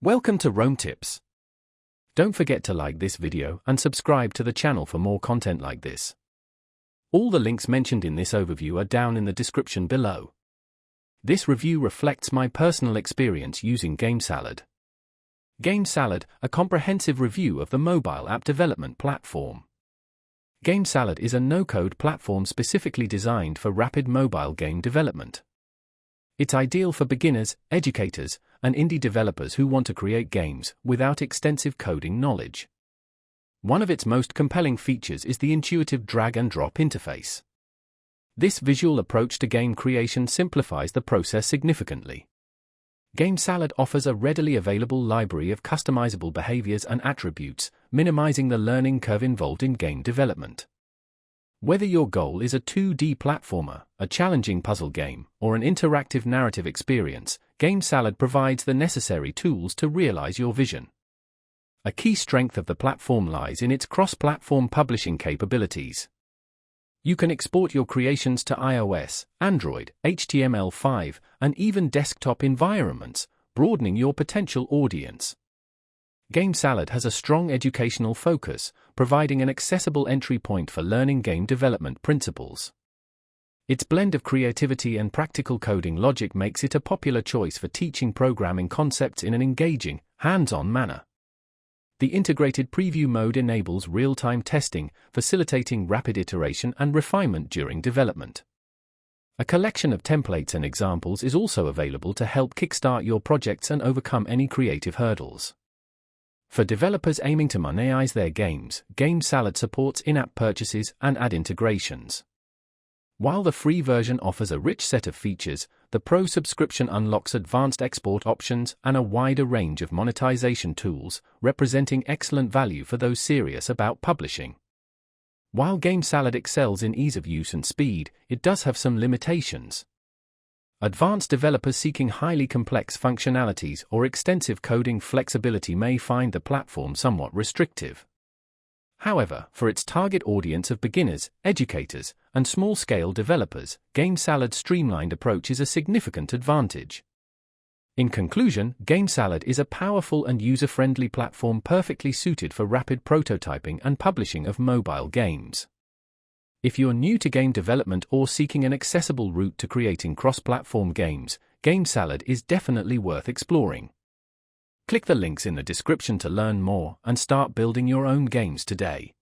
Welcome to Rome Tips. Don't forget to like this video and subscribe to the channel for more content like this. All the links mentioned in this overview are down in the description below. This review reflects my personal experience using GameSalad. GameSalad, a comprehensive review of the mobile app development platform. GameSalad is a no-code platform specifically designed for rapid mobile game development. It's ideal for beginners, educators, and indie developers who want to create games without extensive coding knowledge. One of its most compelling features is the intuitive drag-and-drop interface. This visual approach to game creation simplifies the process significantly. GameSalad offers a readily available library of customizable behaviors and attributes, minimizing the learning curve involved in game development. Whether your goal is a 2D platformer, a challenging puzzle game, or an interactive narrative experience, GameSalad provides the necessary tools to realize your vision. A key strength of the platform lies in its cross-platform publishing capabilities. You can export your creations to iOS, Android, HTML5, and even desktop environments, broadening your potential audience. GameSalad has a strong educational focus, providing an accessible entry point for learning game development principles. Its blend of creativity and practical coding logic makes it a popular choice for teaching programming concepts in an engaging, hands-on manner. The integrated preview mode enables real-time testing, facilitating rapid iteration and refinement during development. A collection of templates and examples is also available to help kickstart your projects and overcome any creative hurdles. For developers aiming to monetize their games, GameSalad supports in-app purchases and ad integrations. While the free version offers a rich set of features, the Pro subscription unlocks advanced export options and a wider range of monetization tools, representing excellent value for those serious about publishing. While GameSalad excels in ease of use and speed, it does have some limitations. Advanced developers seeking highly complex functionalities or extensive coding flexibility may find the platform somewhat restrictive. However, for its target audience of beginners, educators, and small-scale developers, GameSalad's streamlined approach is a significant advantage. In conclusion, GameSalad is a powerful and user-friendly platform perfectly suited for rapid prototyping and publishing of mobile games. If you're new to game development or seeking an accessible route to creating cross-platform games, GameSalad is definitely worth exploring. Click the links in the description to learn more and start building your own games today.